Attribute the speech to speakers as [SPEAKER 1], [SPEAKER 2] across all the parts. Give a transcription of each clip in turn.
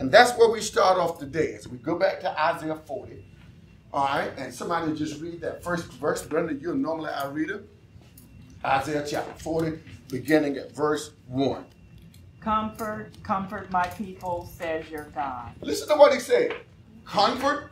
[SPEAKER 1] And that's where we start off today. As we go back to Isaiah 40. All right, and somebody just read that first verse. Brenda, you're normally our reader. Isaiah chapter 40, beginning at verse 1.
[SPEAKER 2] Comfort, comfort my people, says your God.
[SPEAKER 1] Listen to what he said. Comfort.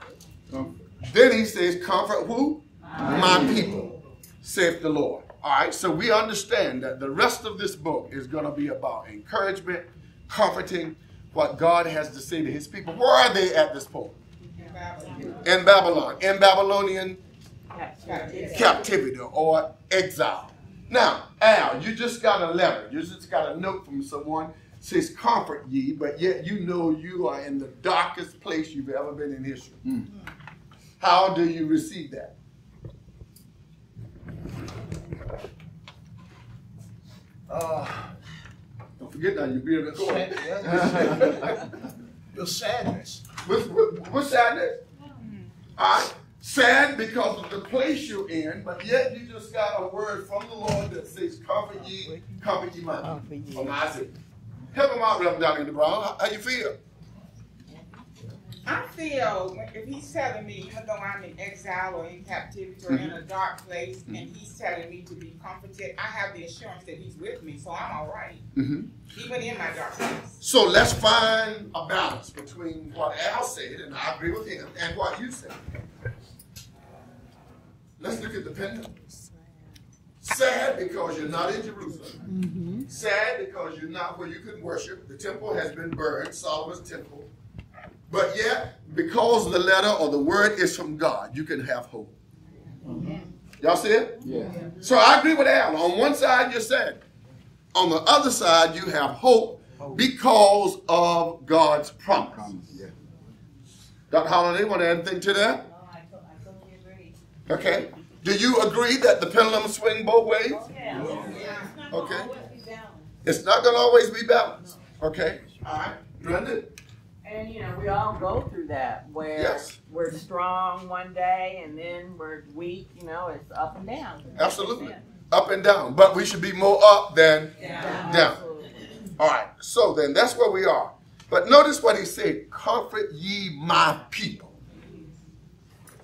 [SPEAKER 1] Then he says, comfort who? My people, saith the Lord. All right, so we understand that the rest of this book is going to be about encouragement, comforting, what God has to say to his people. Where are they at this point? In Babylon. In Babylonian captivity or exile. Now, Al, you just got a letter. You just got a note from someone. It says, comfort ye, but yet you know you are in the darkest place you've ever been in history. How do you receive that? Don't forget that you're being recorded.
[SPEAKER 3] Your sadness.
[SPEAKER 1] What sadness? All right. Sad because of the place you're in, but yet you just got a word from the Lord that says, comfort ye my people. From Isaiah. Help him out, Reverend Dr. Brown. How you feel?
[SPEAKER 4] I feel if he's telling me, even though I'm in exile or in captivity or in a dark place, and he's telling me to be comforted, I have the assurance that he's with me, so I'm all right, even in my dark place.
[SPEAKER 1] So let's find a balance between what Al said, and I agree with him, and what you said. Let's look at the pendulum. Sad because you're not in Jerusalem. Sad because you're not where you can worship. The temple has been burned, Solomon's temple. But yet, because the letter or the word is from God, you can have hope. Y'all see it? Yeah. So I agree with Al. On one side, you're sad. On the other side, you have hope because of God's promise. Dr. Holliday, want to add anything to that?
[SPEAKER 5] No, I totally agree.
[SPEAKER 1] Okay. Do you agree that the pendulum swing both ways?
[SPEAKER 5] Yeah.
[SPEAKER 1] Okay. It's not going to always be balanced. Okay. All right. Brenda?
[SPEAKER 2] And, we all go through that where we're strong one day and then we're weak. It's up and down.
[SPEAKER 1] Absolutely. Up and down. But we should be more up than down. All right. So then that's where we are. But notice what he said. Comfort ye my people.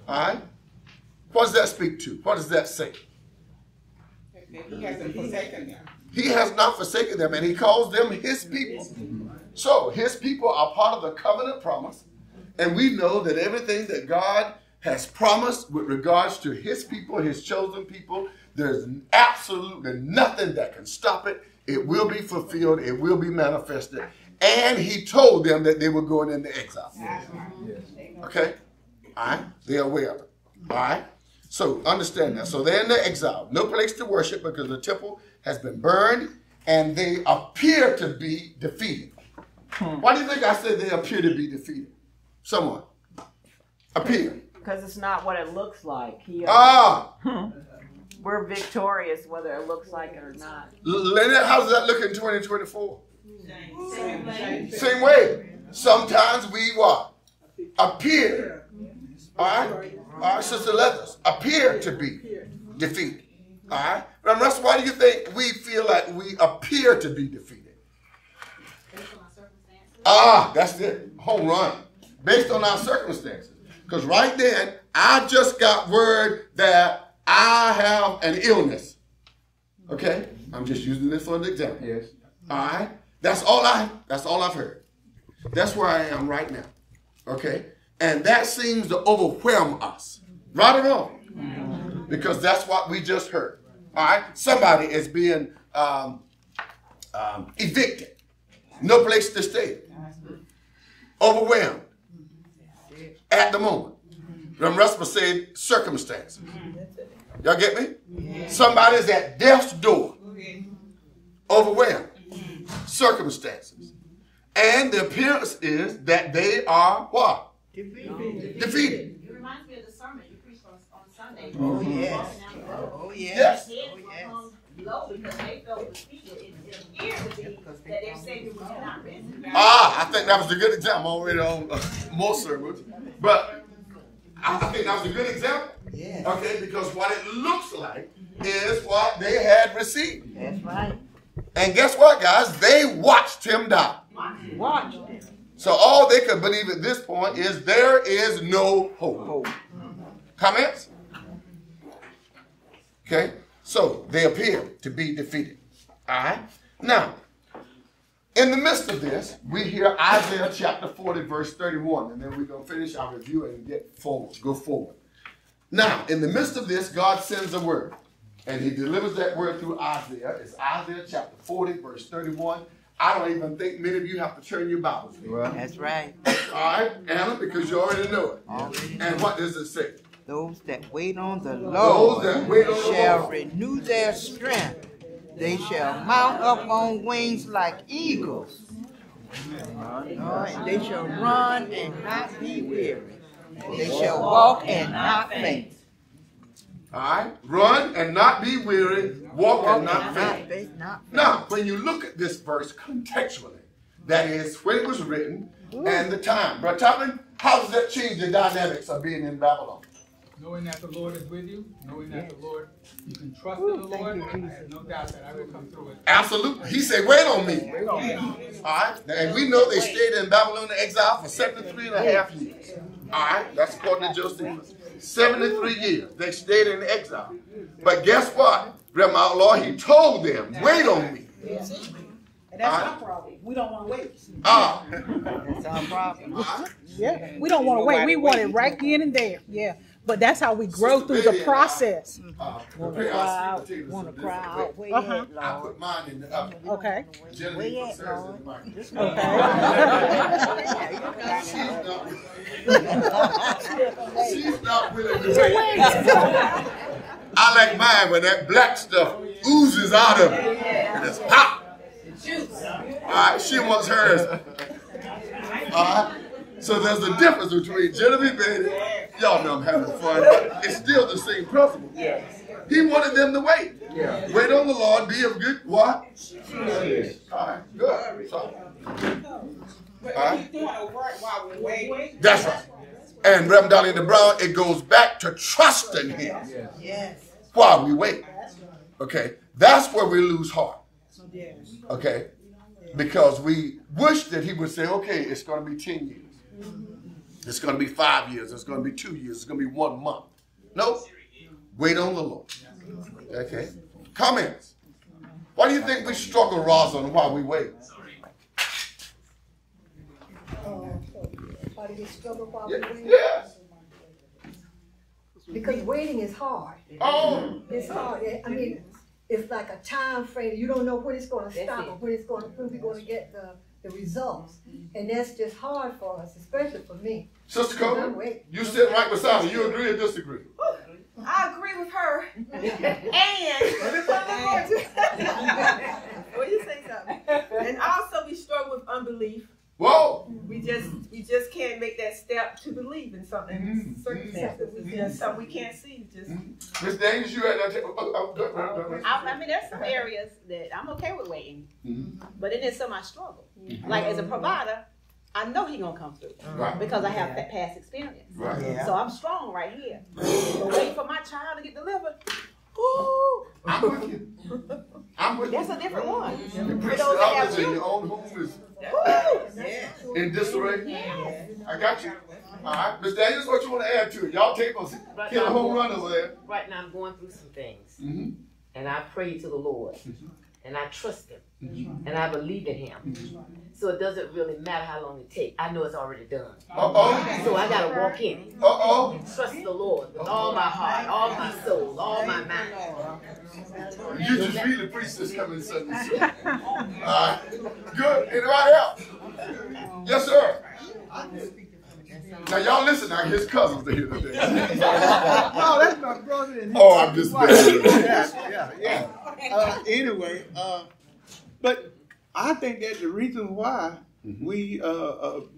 [SPEAKER 1] All right. What does that speak to? What does that say?
[SPEAKER 4] He hasn't forsaken them.
[SPEAKER 1] He has not forsaken them, and he calls them his people. So his people are part of the covenant promise, and we know that everything that God has promised with regards to his people, his chosen people, there's absolutely nothing that can stop it. It will be fulfilled. It will be manifested. And he told them that they were going into exile. Okay? All right? They're aware of it. All right? So understand that. So they're in the exile. No place to worship because the temple has been burned and they appear to be defeated. Why do you think I said they appear to be defeated? Someone. Appear.
[SPEAKER 2] Because it's not what it looks like. We're victorious whether it looks like it or not.
[SPEAKER 1] Lynette, how does that look in 2024? Same way. Sometimes we what? Appear. All right? Our sister Leathers appear to be defeated. All right? But Russ, why do you think we feel like we appear to be defeated? That's it. Home run. Based on our circumstances. Because right then, I just got word that I have an illness. Okay? I'm just using this for an example. Yes. All right? That's all I've heard. That's where I am right now. Okay? And that seems to overwhelm us. Right or wrong? Because that's what we just heard. All right? Somebody is being evicted. No place to stay. Overwhelmed. At the moment. Russ said circumstances. Y'all get me? Somebody's at death's door. Overwhelmed. Circumstances. And the appearance is that they are what? Defeated.
[SPEAKER 5] It reminds me of the sermon you preached on Sunday.
[SPEAKER 3] Oh, yes.
[SPEAKER 5] Oh,
[SPEAKER 1] yes.
[SPEAKER 5] Low because they felt defeated. It appeared to be that their Savior was not risen.
[SPEAKER 1] I think that was a good example. I'm already on more sermons. But I think that was a good example. Yeah. Okay, because what it looks like is what they had received.
[SPEAKER 2] That's right.
[SPEAKER 1] And guess what, guys? They watched him die.
[SPEAKER 2] Watched him.
[SPEAKER 1] So all they could believe at this point is there is no hope. Comments? Okay, so they appear to be defeated. All right. Now, in the midst of this, we hear Isaiah chapter 40, verse 31, and then we're going to finish our review and go forward. Now, in the midst of this, God sends a word, and he delivers that word through Isaiah. It's Isaiah chapter 40, verse 31. I don't even think many of you have to turn your Bibles.
[SPEAKER 3] Well, that's right.
[SPEAKER 1] All right, Anna, because you already know it. And what does it say?
[SPEAKER 3] Those that wait on the Lord shall renew their strength. They shall mount up on wings like eagles. And they shall run and not be weary. They shall walk and not faint.
[SPEAKER 1] All right, run and not be weary, walk and not faint. Now, when you look at this verse contextually, that is when it was written and the time. Brother Topman, how does that change the dynamics of being in Babylon?
[SPEAKER 6] Knowing that the Lord is with you, knowing that the Lord, you can trust in the Lord, I have no doubt that I will come through it.
[SPEAKER 1] Absolutely. He said, wait on me. All right, and we know they stayed in Babylonian exile for 73.5 years. All right, that's according to Josephus. 73 years they stayed in exile. But guess what? Grandma Lord, he told them, wait on me.
[SPEAKER 7] And that's our problem. We don't want to wait.
[SPEAKER 3] That's our problem.
[SPEAKER 7] Yeah, we don't want to wait. We want it right then and there. Yeah, but that's how we grow through the process.
[SPEAKER 3] Want to cry out. Where you at,
[SPEAKER 1] I
[SPEAKER 3] Lord?
[SPEAKER 1] put mine in the oven.
[SPEAKER 7] Okay.
[SPEAKER 1] Jenny
[SPEAKER 3] Where you
[SPEAKER 1] puts
[SPEAKER 3] at,
[SPEAKER 1] hers in
[SPEAKER 3] Lord?
[SPEAKER 1] the microwave. She's not willing to wait. I like mine when that black stuff oozes out of it. And it's hot. All right, she wants hers. All right. So there's a difference between Genevieve baby. Y'all know I'm having fun, but it's still the same principle. He wanted them to wait. Wait on the Lord, be of good what? All right, good. So,
[SPEAKER 4] But he's doing a work while we're waiting.
[SPEAKER 1] that's right. And Reverend Darlene Brown, it goes back to trusting him while we wait. Okay, that's where we lose heart. Okay, because we wish that he would say, okay, it's going to be 10 years. It's going to be 5 years. It's going to be 2 years. It's going to be 1 month. No, wait on the Lord. Okay, comments. Why do you think we struggle, Rosalind, while we wait?
[SPEAKER 8] Why do we struggle while we wait?
[SPEAKER 1] Yes.
[SPEAKER 8] Because waiting is hard.
[SPEAKER 1] Oh.
[SPEAKER 8] It's hard. I mean, it's like a time frame. You don't know when it's going to stop or when we're going to get the results. And that's just hard for us, especially for me.
[SPEAKER 1] Sister Coleman, you sit right beside me. You agree or disagree?
[SPEAKER 5] I agree with her. Well, you say something. And also we struggle with unbelief.
[SPEAKER 1] Whoa.
[SPEAKER 5] We just can't make that step to believe in something. Circumstances. It's just something we can't see. Just
[SPEAKER 1] Miss Davis, you had that.
[SPEAKER 9] I mean, there's some areas that I'm okay with waiting, but it is some I struggle. Like as a provider, I know he's gonna come through because I have that past experience.
[SPEAKER 1] Right.
[SPEAKER 3] Yeah.
[SPEAKER 9] So I'm strong right here. But waiting for my child to get delivered, ooh,
[SPEAKER 1] I'm with you. I'm with
[SPEAKER 9] that's
[SPEAKER 1] you.
[SPEAKER 9] a different one.
[SPEAKER 1] You
[SPEAKER 9] For
[SPEAKER 1] preach
[SPEAKER 9] those
[SPEAKER 1] the
[SPEAKER 9] that have
[SPEAKER 1] others in your
[SPEAKER 9] children,
[SPEAKER 1] own home is
[SPEAKER 9] ooh,
[SPEAKER 1] in disarray. I got you. All right, Miss Daniels, what you want to add to it? Y'all take us, hit a home run over there.
[SPEAKER 10] Right now I'm going through some things.
[SPEAKER 1] Mm-hmm.
[SPEAKER 10] And I pray to the Lord. And I trust him. And I believe in him. So it doesn't really matter how long it takes. I know it's already done.
[SPEAKER 1] Uh-oh.
[SPEAKER 10] So I got to walk in it.
[SPEAKER 1] Uh-oh.
[SPEAKER 10] And trust the Lord with all my heart, all my soul, all my mind.
[SPEAKER 1] You just really preach this coming Sunday. All right. Good. Anybody else? Yes, sir. Now, y'all listen now. His cousins are here today.
[SPEAKER 11] No, that's my brother. And
[SPEAKER 1] Oh, I'm just messing.
[SPEAKER 11] yeah. Anyway, but I think that the reason why we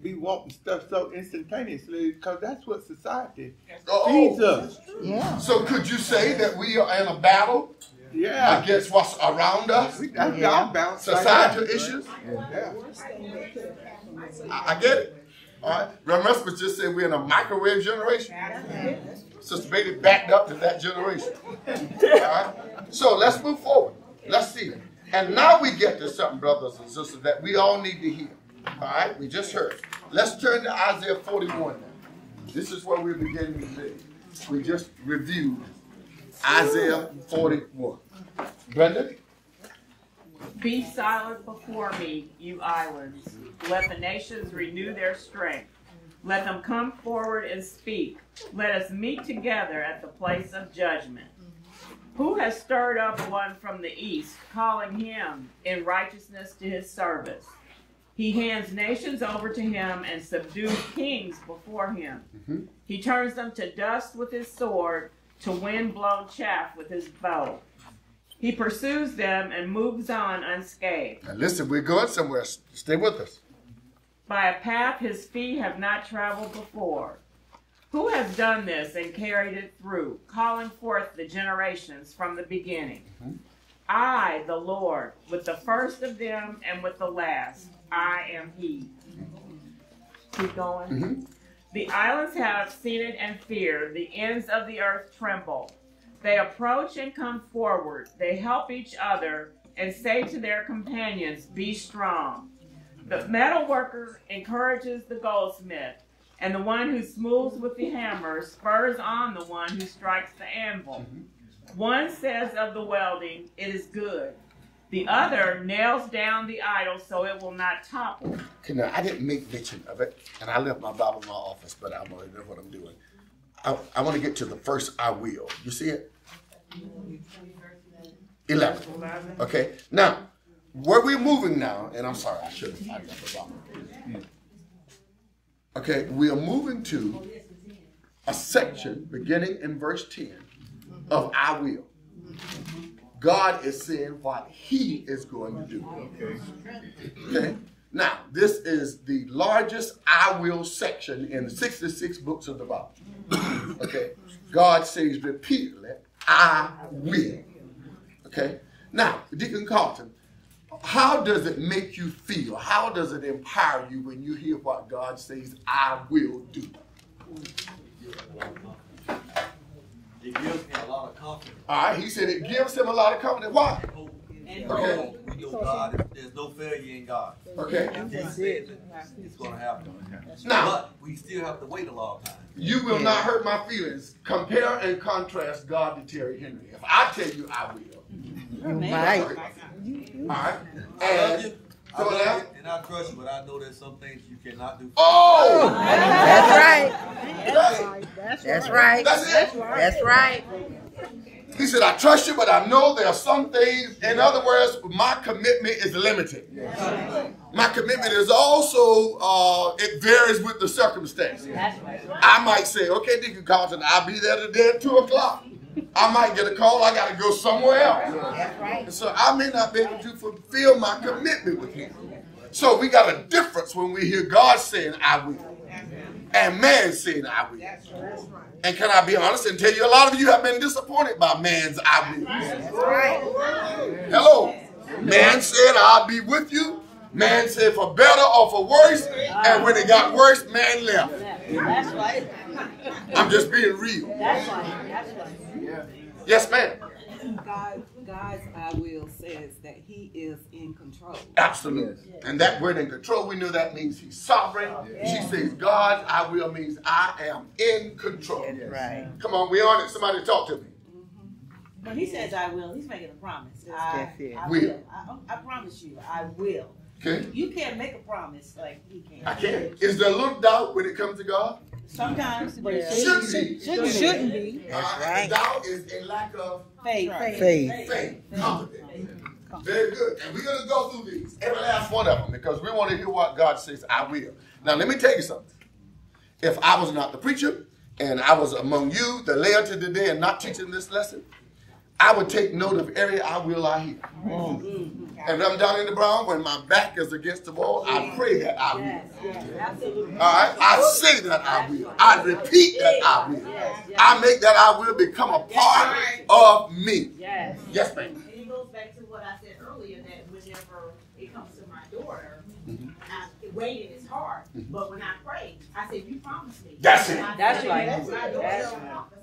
[SPEAKER 11] be wanting stuff so instantaneously because that's what society feeds us.
[SPEAKER 3] Yeah.
[SPEAKER 1] So could you say that we are in a battle against what's around us?
[SPEAKER 11] That's our balance.
[SPEAKER 1] Societal issues?
[SPEAKER 11] Yeah.
[SPEAKER 1] I get it. All right. Reverend Russell just said we're in a microwave generation. Sister Bailey backed up to that generation. All right. So let's move forward. Let's see. And now we get to something, brothers and sisters, that we all need to hear. All right, we just heard. Let's turn to Isaiah 41 now. This is where we're beginning today. We just reviewed Isaiah 41. Brenda?
[SPEAKER 2] Be silent before me, you islands. Let the nations renew their strength. Let them come forward and speak. Let us meet together at the place of judgment. Who has stirred up one from the east, calling him in righteousness to his service? He hands nations over to him and subdues kings before him. He turns them to dust with his sword, to wind-blown chaff with his bow. He pursues them and moves on unscathed.
[SPEAKER 1] Now listen, we're going somewhere. Stay with us.
[SPEAKER 2] By a path his feet have not traveled before. Who has done this and carried it through, calling forth the generations from the beginning? I, the Lord, with the first of them and with the last, I am he. Keep going. The islands have seen it and feared. The ends of the earth tremble. They approach and come forward. They help each other and say to their companions, be strong. The metal worker encourages the goldsmith, and the one who smooths with the hammer spurs on the one who strikes the anvil. One says of the welding, it is good. The other nails down the idol so it will not topple.
[SPEAKER 1] Okay, now, I didn't make mention of it, and I left my Bible in my office, but I'm going to know what I'm doing. I want to get to the first I will. You see it? 11. Okay, now, where we're moving now, and I'm sorry, I should have got the Bible. Okay, we are moving to a section beginning in verse 10 of I will. God is saying what he is going to do. Okay? Now, this is the largest I will section in the 66 books of the Bible. Okay? God says repeatedly, I will. Okay? Now, Deacon Carlton, how does it make you feel? How does it empower you when you hear what God says, I will do?
[SPEAKER 12] It gives me a lot of confidence.
[SPEAKER 1] All right, he said it gives him a lot of confidence. Why?
[SPEAKER 12] Okay. God, there's no failure in God.
[SPEAKER 1] Okay.
[SPEAKER 12] If he says it, it's going to happen.
[SPEAKER 1] Now,
[SPEAKER 12] but we still have to wait a long time.
[SPEAKER 1] You will not hurt my feelings. Compare and contrast God to Terry Henry. If I tell you I will.
[SPEAKER 3] You might.
[SPEAKER 1] All right.
[SPEAKER 12] I love you.
[SPEAKER 1] So now,
[SPEAKER 12] and I trust you, but I know there's some things you cannot do.
[SPEAKER 1] Oh!
[SPEAKER 3] That's right.
[SPEAKER 7] That's right.
[SPEAKER 1] That's it.
[SPEAKER 3] That's right.
[SPEAKER 1] He said, I trust you, but I know there are some things, in other words, my commitment is limited. My commitment is also, it varies with the circumstances. I might say, okay, Deacon Carlton, I'll be there today at 2 o'clock. I might get a call, I got to go somewhere else. And so I may not be able to fulfill my commitment with him. So we got a difference when we hear God saying, I will, and man saying, I will. And can I be honest and tell you, a lot of you have been disappointed by man's I will. Hello. Man said, I'll be with you. Man said, for better or for worse. And when it got worse, man left.
[SPEAKER 9] That's right.
[SPEAKER 1] I'm just being real.
[SPEAKER 9] That's right. That's right.
[SPEAKER 1] Yes, ma'am.
[SPEAKER 13] God's I will says that he is in control.
[SPEAKER 1] Absolutely. And that word in control, we know that means he's sovereign. She says, God, I will means I am in control.
[SPEAKER 3] Right.
[SPEAKER 1] Come on, we on it. Somebody talk to me.
[SPEAKER 9] When he says I will, he's making a promise.
[SPEAKER 3] That's it.
[SPEAKER 9] I will. I promise you, I will.
[SPEAKER 1] Okay.
[SPEAKER 9] You can't make a promise like he can.
[SPEAKER 1] I can. Is there a little doubt when it comes to God?
[SPEAKER 9] Sometimes, but it
[SPEAKER 1] Shouldn't be.
[SPEAKER 7] Shouldn't be.
[SPEAKER 3] That's right.
[SPEAKER 1] Doubt is a lack of
[SPEAKER 9] faith.
[SPEAKER 1] Faith. Confidence. Very good. And we're going to go through these, every last one of them, because we want to hear what God says, I will. Now, let me tell you something. If I was not the preacher, and I was among you, the laity today, and not teaching this lesson, I would take note of every I will I hear. And when I'm down in the brown, when my back is against the wall, I pray that I will. All right? I say that I will. I repeat that I will. I make that I will become a part of me. Yes, ma'am.
[SPEAKER 9] And it goes back to what I said earlier, that whenever it comes to my daughter, waiting is hard. But when I pray, I said, you promised me.
[SPEAKER 1] That's it.
[SPEAKER 9] That's right.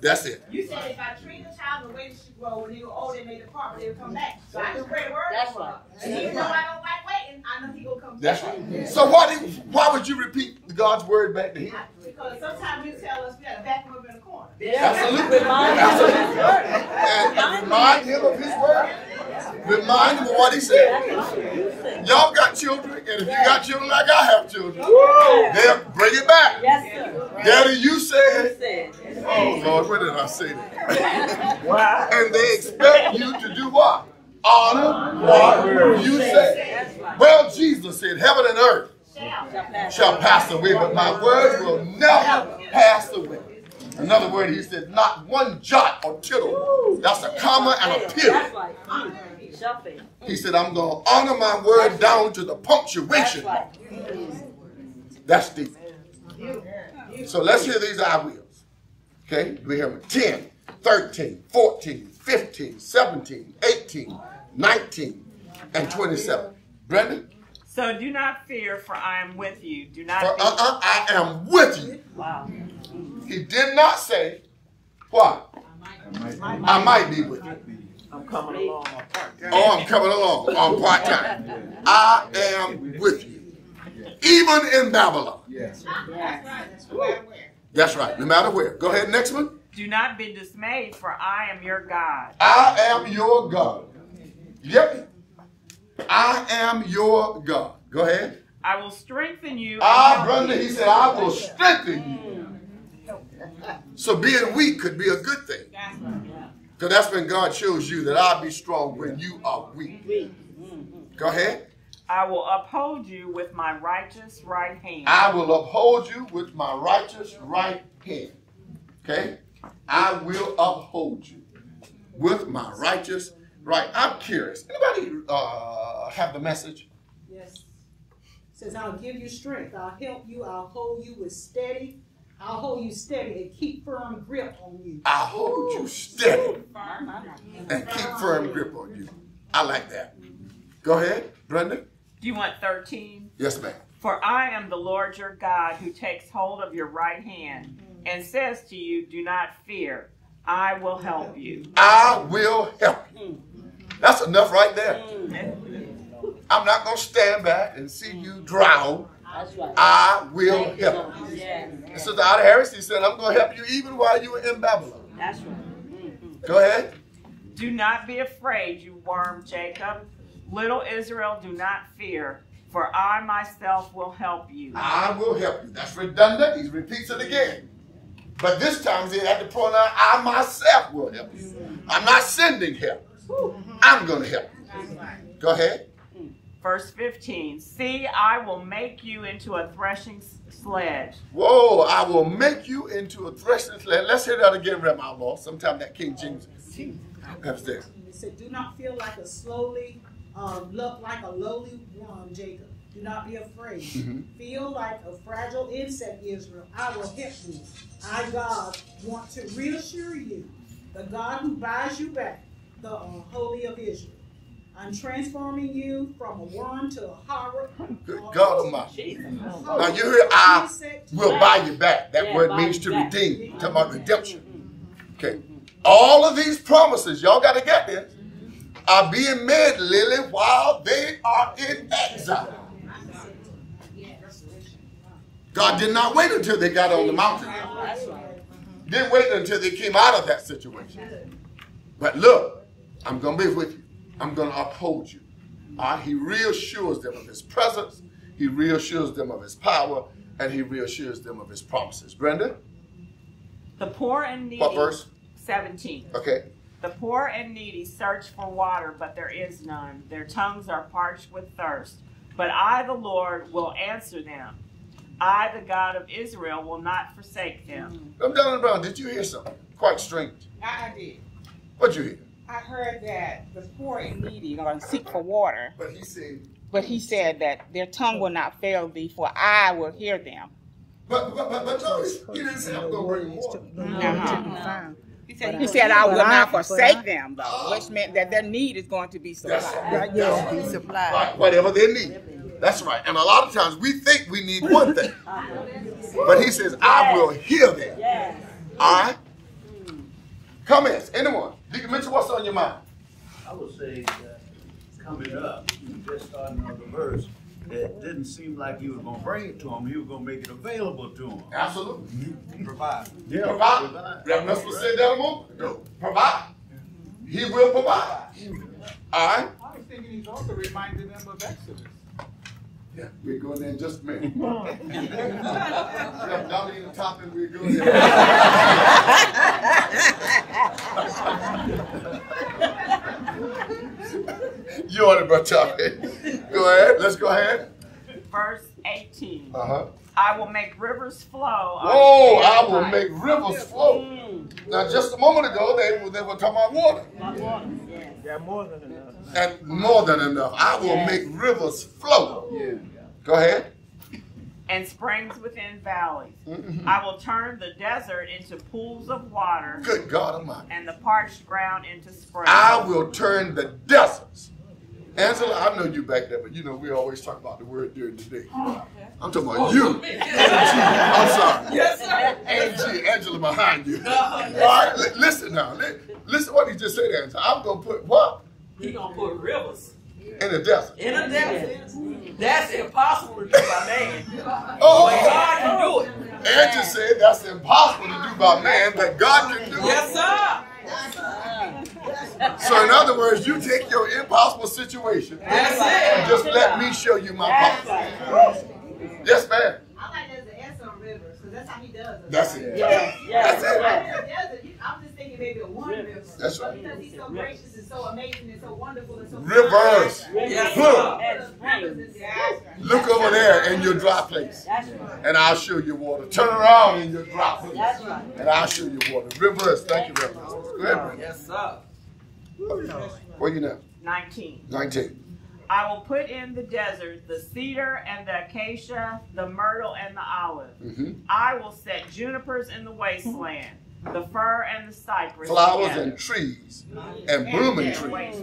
[SPEAKER 1] That's it.
[SPEAKER 9] You said if I treat a child the way she grow, when they were old, they made the part, they would come back. So I just pray the word. That's right. And even though I don't like waiting, I know he gonna come back.
[SPEAKER 1] That's right. So why would you repeat God's word back to him?
[SPEAKER 9] Because sometimes you tell us we got to back him up in the corner.
[SPEAKER 1] Absolutely. And remind him of his word. Remind him of what he said. Y'all got children, and if you got children like I have children, they'll bring it back. Daddy, you said, oh Lord, where did I say that? And they expect you to do what? Honor what you say. Well, Jesus said, heaven and earth shall pass away, but my words will never pass away. Another word, he said, not one jot or tittle. That's a comma and a period. He said, I'm going to honor my word down to the punctuation. That's deep. So let's hear these I wills. Okay, we have 10, 13, 14, 15, 17, 18, 19, and 27. Brenda?
[SPEAKER 2] So do not fear, for I am with you. Do not be...
[SPEAKER 1] I am with you.
[SPEAKER 2] Wow.
[SPEAKER 1] He did not say, what? I might be with you.
[SPEAKER 2] I'm coming along.
[SPEAKER 1] Oh, I'm coming along on part-time. I am with you. Even in Babylon.
[SPEAKER 4] Yes.
[SPEAKER 1] That's right. No matter where. Go ahead, next one.
[SPEAKER 2] Do not be dismayed, for I am your God.
[SPEAKER 1] I am your God. Yep. I am your God. Go ahead.
[SPEAKER 2] I will strengthen you.
[SPEAKER 1] Brother, he said, I will strengthen you. So being weak could be a good thing. Because that's when God shows you that I'll be strong when you are weak. Go ahead.
[SPEAKER 2] I will uphold you with my righteous right hand.
[SPEAKER 1] I will uphold you with my righteous right hand. Okay? I will uphold you with my righteous right. I'm curious. Anybody have the message?
[SPEAKER 14] Yes. It says, I'll give you strength. I'll help you. I'll hold you with steady. I'll hold you steady and keep firm grip on you.
[SPEAKER 1] I'll hold you steady and keep firm grip on you. I like that. Go ahead, Brenda.
[SPEAKER 2] Do you want 13?
[SPEAKER 1] Yes, ma'am.
[SPEAKER 2] For I am the Lord your God who takes hold of your right hand and says to you, do not fear. I will help you.
[SPEAKER 1] I will help you. That's enough right there. I'm not going to stand back and see you drown. I will help you. And Sister Ada Harris, he said, I'm going to help you even while you are in Babylon.
[SPEAKER 2] That's right.
[SPEAKER 1] Go ahead.
[SPEAKER 2] Do not be afraid, you worm Jacob. Little Israel, do not fear, for I myself will help you.
[SPEAKER 1] I will help you. That's redundant. He repeats it again. But this time he had the pronoun, I myself will help you. I'm not sending help. I'm going to help you. Go ahead.
[SPEAKER 2] Verse 15, see, I will make you into a threshing sledge.
[SPEAKER 1] Whoa, I will make you into a threshing sledge. Let's hear that again, Rev. Outlaw. Sometime that King James comes there.
[SPEAKER 14] It said, do not feel like a lowly worm, Jacob. Do not be afraid. Feel like a fragile insect, Israel. I will help you. I, God, want to reassure you, the God who buys you back, the Holy of Israel. I'm transforming you from a worm to a horror.
[SPEAKER 1] Good God Almighty. Now you hear, I will buy you back. That word means to redeem. Talking about redemption. Okay. All of these promises, y'all got to get this, are being made, Lily, while they are in exile. God did not wait until they got on the mountain. Didn't wait until they came out of that situation. But look, I'm going to be with you. I'm going to uphold you. He reassures them of his presence. He reassures them of his power. And he reassures them of his promises. Brenda?
[SPEAKER 2] The poor and needy.
[SPEAKER 1] What verse?
[SPEAKER 2] 17.
[SPEAKER 1] Okay.
[SPEAKER 2] The poor and needy search for water, but there is none. Their tongues are parched with thirst. But I, the Lord, will answer them. I, the God of Israel, will not forsake them.
[SPEAKER 1] I'm down and brown. Did you hear something quite strange?
[SPEAKER 4] I did.
[SPEAKER 1] What'd you hear?
[SPEAKER 4] I heard that the poor and needy are going to seek for water.
[SPEAKER 1] But
[SPEAKER 4] he said that their tongue will not fail thee, for I will hear them.
[SPEAKER 1] But notice, he didn't say I'm going to bring water.
[SPEAKER 4] He said, I will not forsake them, though, which meant that their need is going to be supplied.
[SPEAKER 3] Be supplied.
[SPEAKER 1] Like whatever they need. That's right. And a lot of times we think we need one thing. But he says, I will heal them. All right? Comments? Anyone? Deacon Mitchell, what's on your mind?
[SPEAKER 12] I would say that coming up, just starting on the verse, it didn't seem like he was going to bring it to him. He was going to make it available to him.
[SPEAKER 1] Absolutely.
[SPEAKER 12] Provide.
[SPEAKER 1] Yeah, provide. Reverend Nussel said that a moment ago. Provide. He will provide. All right?
[SPEAKER 6] I was thinking he's also reminding them of Exodus.
[SPEAKER 1] Yeah, we'll go in there in just a minute. Dominique the top and we'll go in there. You on it, bro, Tommy. Go ahead. Let's go ahead.
[SPEAKER 2] Verse 18.
[SPEAKER 1] Uh-huh.
[SPEAKER 2] I will make rivers flow.
[SPEAKER 1] Whoa, I will make rivers flow. Now, just a moment ago, they were talking about water.
[SPEAKER 3] Yeah, more than enough.
[SPEAKER 1] And more than enough. I will make rivers flow. Yeah. Go ahead.
[SPEAKER 2] And springs within valleys. I will turn the desert into pools of water.
[SPEAKER 1] Good God Almighty.
[SPEAKER 2] And the parched ground into springs.
[SPEAKER 1] I will turn the deserts. Angela, I know you back there, but you know we always talk about the word during the day. I'm talking about you. Angie, I'm sorry.
[SPEAKER 15] Yes, sir.
[SPEAKER 1] Angie, Angela behind you. All right, listen now. Listen what he just said, Angela. I'm going to put what?
[SPEAKER 15] He going to put rivers.
[SPEAKER 1] In the desert.
[SPEAKER 15] In a desert. That's impossible to do by man.
[SPEAKER 1] Oh,
[SPEAKER 15] but God can do it.
[SPEAKER 1] Angie said that's impossible to do by man, but God can do it.
[SPEAKER 15] Yes, sir.
[SPEAKER 1] So in other words, you take your impossible situation and just let me show you my possible. Yes, ma'am.
[SPEAKER 9] I like there's an S on rivers, because that's how he does it.
[SPEAKER 1] That's it.
[SPEAKER 9] Yes.
[SPEAKER 1] That's it.
[SPEAKER 9] I'm just thinking maybe a one river.
[SPEAKER 1] That's right.
[SPEAKER 9] Because he's so gracious and so amazing and so wonderful and so
[SPEAKER 1] Rivers.
[SPEAKER 9] Yes.
[SPEAKER 1] Look over there in your dry place. And I'll show you water. Turn around in your dry place. And I'll show you water. Rivers. Thank you, Reverend. Go ahead, Brenda.
[SPEAKER 15] Yes, sir.
[SPEAKER 1] Where you now?
[SPEAKER 2] 19.
[SPEAKER 1] 19.
[SPEAKER 2] I will put in the desert the cedar and the acacia, the myrtle and the olive. I will set junipers in the wasteland, the fir and the cypress.
[SPEAKER 1] Flowers
[SPEAKER 2] together.
[SPEAKER 1] and trees and blooming trees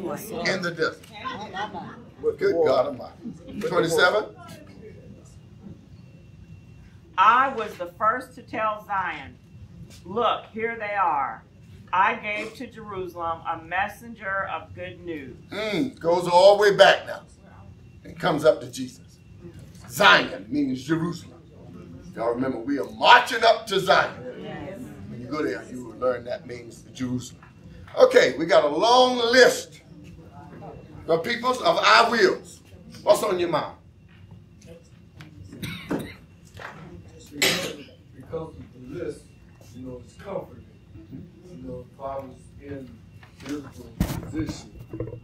[SPEAKER 1] in the desert. Good God Almighty. 27.
[SPEAKER 2] I was the first to tell Zion, look, here they are. I gave to Jerusalem a messenger of good news.
[SPEAKER 1] Goes all the way back now and comes up to Jesus. Zion means Jerusalem. Y'all remember, we are marching up to Zion. When you go there, you will learn that means Jerusalem. Okay, we got a long list of peoples of I wills. What's on your mind?
[SPEAKER 16] Because of the list, it's comforting. If I was in physical position,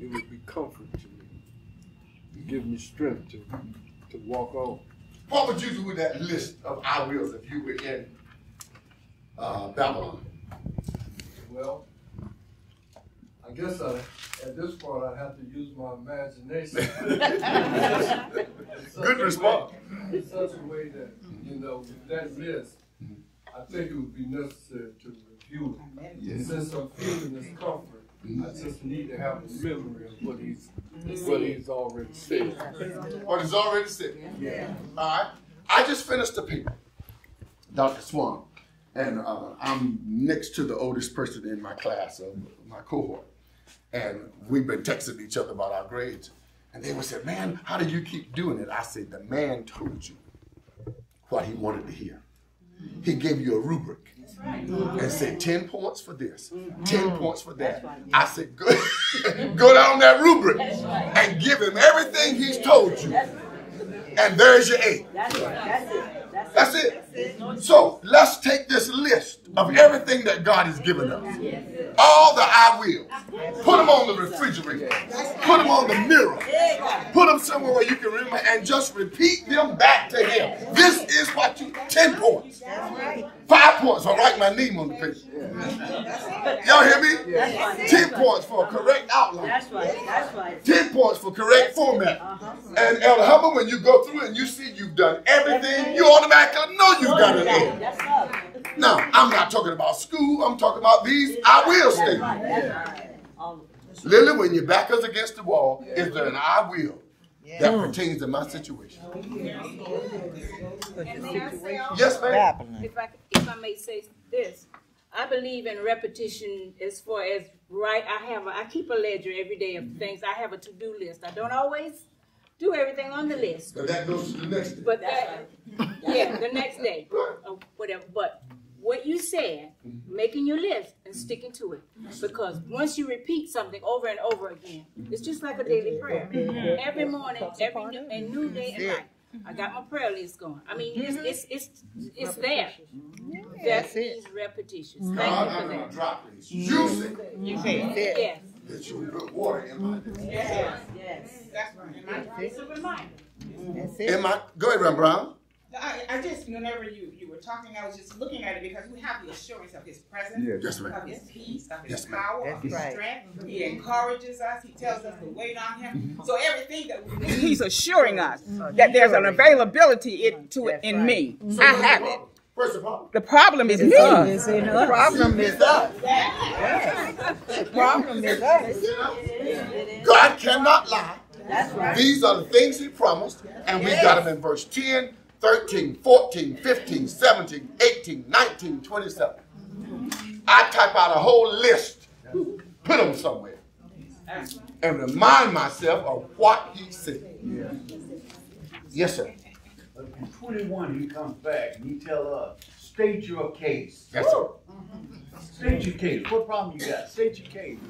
[SPEAKER 16] it would be comfort to me. It give me strength to walk on.
[SPEAKER 1] What would you do with that list of I wills if you were in Babylon?
[SPEAKER 16] Well, I guess at this point I'd have to use my imagination.
[SPEAKER 1] Good response.
[SPEAKER 16] In such a way that, with that list, I think it would be necessary to review it. Yes. Since I'm feeling this comfort, I just need to have a memory of what he's already said.
[SPEAKER 1] What he's already said.
[SPEAKER 16] Yeah.
[SPEAKER 1] All right. I just finished the paper, Dr. Swan, and I'm next to the oldest person in my class, my cohort, and we've been texting each other about our grades, and they would say, "Man, how do you keep doing it?" I said, "The man told you what he wanted to hear. He gave you a rubric and said 10 points for this, 10 points for that." I said, go down that rubric and give him everything he's told you. And there's your A. That's it. So let's take this list of everything that God has given us. All the I will. Put them on the refrigerator. Put them on the mirror. Put them somewhere where you can remember and just repeat them back to him. This is what you, 10 points. 5 points for writing my name on the paper. Y'all hear me? 10 points for a correct outline. 10 points for correct format. And Elder Hubbard, when you go through and you see you've done everything, you automatically know you've got an A. Now, I'm not talking about school. I'm talking about these I will statements. Lily, when your back is against the wall, is there an I will that pertains to my situation.
[SPEAKER 17] And may I say also,
[SPEAKER 1] Yes, ma'am.
[SPEAKER 17] if I may say this, I believe in repetition as far as I keep a ledger every day of things. I have a to-do list. I don't always do everything on the list.
[SPEAKER 1] But that goes to the next day.
[SPEAKER 17] But the next day, or whatever. But what you said, making your list and sticking to it. Because once you repeat something over and over again, it's just like a daily prayer. Every morning, every new day and night. I got my prayer list going. I mean, it's there. That means repetitions.
[SPEAKER 1] God, I'm going to drop this. You say
[SPEAKER 17] Yes.
[SPEAKER 1] that you put water in my list.
[SPEAKER 4] Yes. That's right.
[SPEAKER 17] It's a reminder.
[SPEAKER 1] Go ahead, Reverend Brown.
[SPEAKER 4] I just, whenever you were talking, I was just looking at it because we have the assurance of his presence,
[SPEAKER 1] Yes, ma'am.
[SPEAKER 4] of his peace, of his
[SPEAKER 1] Yes, ma'am.
[SPEAKER 4] power, of his strength. He encourages us. He tells us to wait on him. So everything that we need, he's assuring us that there's an availability to it in me. I have it.
[SPEAKER 1] Where's the problem?
[SPEAKER 4] The problem is me.
[SPEAKER 3] The problem is us. The problem is us.
[SPEAKER 1] God cannot lie.
[SPEAKER 3] That's right.
[SPEAKER 1] These are the things he promised, and we got them in verse 10, 13, 14, 15, 17, 18, 19, 27. I type out a whole list, put them somewhere, and remind myself of what he said. Yes, sir.
[SPEAKER 12] In 21, he comes back and he tells us, state your case.
[SPEAKER 1] Yes, sir.
[SPEAKER 12] State your case. What problem you got? State your case.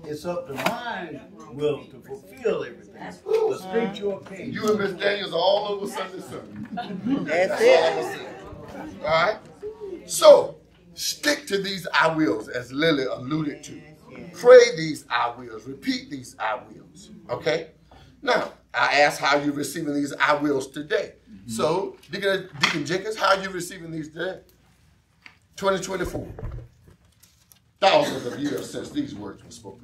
[SPEAKER 12] It's up to my will to fulfill everything. But state your case.
[SPEAKER 1] You and Miss Daniels are all over Sunday sermon.
[SPEAKER 3] That's it.
[SPEAKER 1] All right? So, stick to these I wills, as Lily alluded to. Pray these I wills. Repeat these I wills. Okay? Now, I asked how you're receiving these I wills today. So, Deacon Jenkins, how are you receiving these today? 2024. Thousands of years since these words were spoken.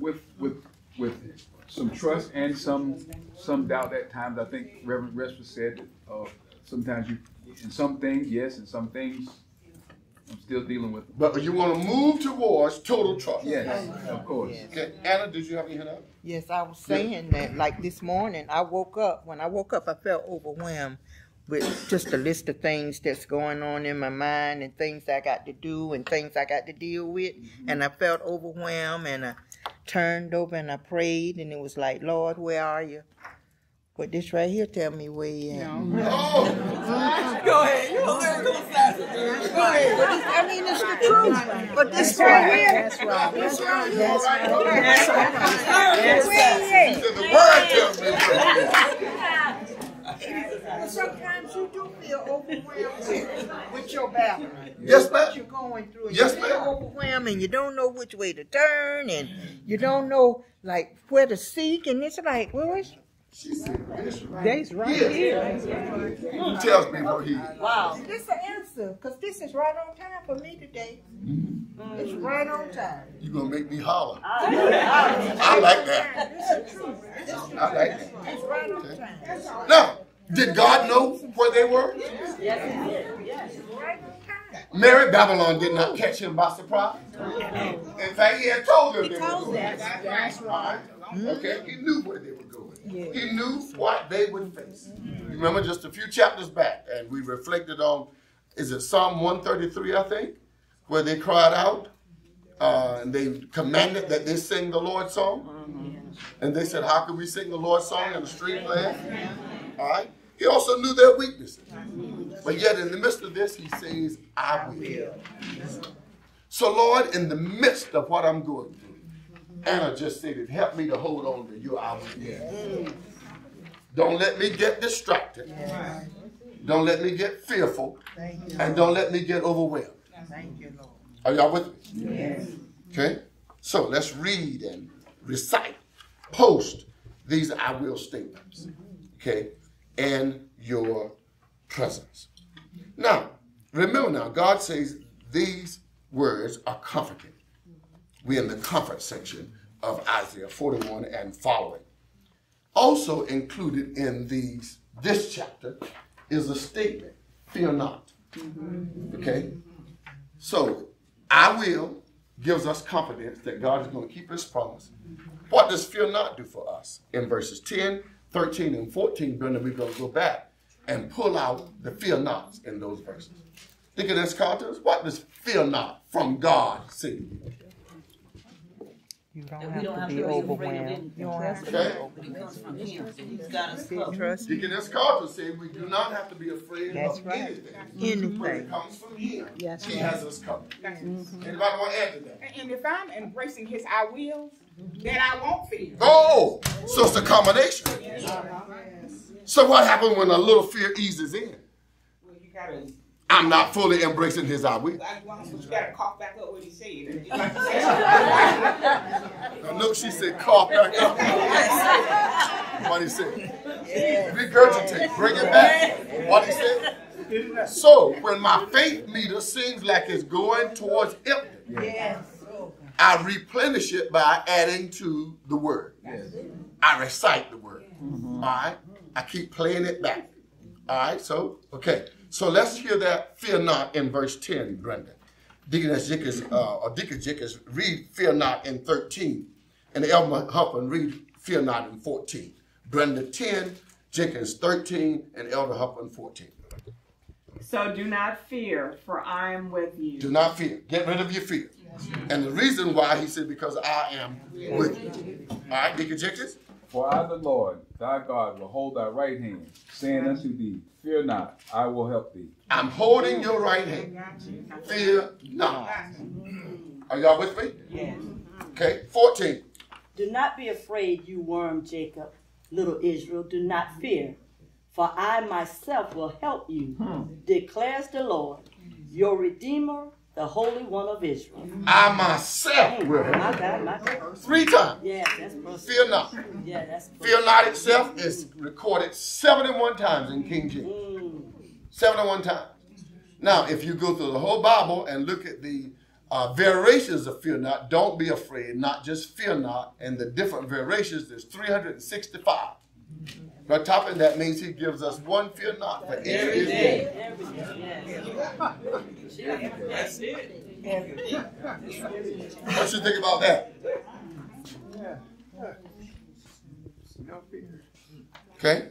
[SPEAKER 18] With some trust and some doubt at times. I think Reverend Resper said that sometimes you, in some things, yes, in some things, I'm still dealing with them.
[SPEAKER 1] But you want to move towards total trust.
[SPEAKER 18] Yes, of course.
[SPEAKER 1] Okay, Anna, did you have any hand up?
[SPEAKER 3] Yes, I was saying that, like this morning, when I woke up, I felt overwhelmed with just a list of things that's going on in my mind and things I got to do and things I got to deal with. And I felt overwhelmed, and I turned over and I prayed, and it was like, Lord, where are you? But this right here tell me where you at.
[SPEAKER 15] Go ahead. You don't let it go fast. Go ahead.
[SPEAKER 3] I mean, it's the truth. But this right here.
[SPEAKER 7] That's right.
[SPEAKER 3] This right here.
[SPEAKER 7] That's right.
[SPEAKER 3] That's right. And sometimes you do feel overwhelmed with your battle.
[SPEAKER 1] Yes, ma'am.
[SPEAKER 3] What you're going through.
[SPEAKER 1] Yes,
[SPEAKER 3] you feel
[SPEAKER 1] ma'am.
[SPEAKER 3] overwhelmed, and you don't know which way to turn, and you don't know like where to seek, and it's like, well, it's
[SPEAKER 1] She said, this right
[SPEAKER 7] That's right here.
[SPEAKER 1] Who tells me where he is?
[SPEAKER 3] wow. This is the answer, because this is right on time for me today. It's right on time.
[SPEAKER 1] You're going to make me holler. I like that.
[SPEAKER 3] It's the truth.
[SPEAKER 1] I like that.
[SPEAKER 3] It's right on time.
[SPEAKER 1] Now, did God know where they were?
[SPEAKER 3] Yes, he did. Yes, right on time.
[SPEAKER 1] Mary Babylon did not catch him by surprise. In fact, he had told them they were going.
[SPEAKER 7] That's right.
[SPEAKER 1] Okay, he knew where they were going. He knew what they would face. You remember just a few chapters back, and we reflected on, is it Psalm 133, I think, where they cried out, and they commanded that they sing the Lord's song. And they said, how can we sing the Lord's song in a strange land? All right. He also knew their weaknesses. But yet in the midst of this, he says, I will. So Lord, in the midst of what I'm going through, Anna just said it, help me to hold on to your I will. Don't let me get distracted. Don't let me get fearful. And don't let me get overwhelmed.
[SPEAKER 3] Thank you, Lord.
[SPEAKER 1] Are y'all with me?
[SPEAKER 3] Yes.
[SPEAKER 1] Okay. So let's read and recite, post these I will statements. Okay. In your presence. Now, remember now, God says these words are comforting. We're in the comfort section of Isaiah 41 and following. Also included in this chapter is a statement, fear not. Okay? So, I will gives us confidence that God is going to keep his promise. What does fear not do for us? In verses 10, 13 and 14, Brenda, we're going to go back and pull out the fear nots in those verses. Deaconess Carter, what does fear not from God say?
[SPEAKER 3] You don't have to be overwhelmed. You don't have to be overwhelmed.
[SPEAKER 1] Deaconess Carter said we do not have to be afraid of anything. When it comes from Him, He has us covered. Anybody want to add to that?
[SPEAKER 4] And if I'm embracing His I wills, then I won't fear.
[SPEAKER 1] Oh, so it's a combination. So what happens when a little fear eases in?
[SPEAKER 4] Well, you gotta.
[SPEAKER 1] I'm not fully embracing His I will.
[SPEAKER 4] You gotta cough back up what He said.
[SPEAKER 1] No, she said cough back up. What He said. Regurgitate. Bring it back. What He said. So when my faith meter seems like it's going towards empty, I replenish it by adding to the word. I recite the word. All right. I keep playing it back. All right. So, okay. So let's hear that fear not in verse 10, Brenda. Deaconess Jickers, or Deacon Jickers, read fear not in 13. And Elmer Huffman read fear not in 14. Brenda 10, Jenkins 13, and Elder Huffman 14.
[SPEAKER 2] So do not fear, for I am with you.
[SPEAKER 1] Do not fear. Get rid of your fear. And the reason why, he said, because I am with you. All right, Deacon Jenkins?
[SPEAKER 18] For I, the Lord, thy God, will hold thy right hand, saying unto thee, fear not, I will help thee.
[SPEAKER 1] I'm holding your right hand. Fear not. Are y'all with me?
[SPEAKER 19] Yes.
[SPEAKER 1] Okay, 14.
[SPEAKER 19] Do not be afraid, you worm Jacob, little Israel. Do not fear, for I myself will help you, declares the Lord, your Redeemer, the Holy One of Israel.
[SPEAKER 1] I myself will help you. 3 times.
[SPEAKER 19] Yeah, that's perfect.
[SPEAKER 1] Fear not.
[SPEAKER 19] Yeah, that's perfect.
[SPEAKER 1] Fear not itself is recorded 71 times in King James. 71 times. Now, if you go through the whole Bible and look at the variations of fear not, don't be afraid, not just fear not, and the different variations, there's 365. But topping that means he gives us one fear not for every day.
[SPEAKER 19] That's it.
[SPEAKER 1] What you think about that? Okay?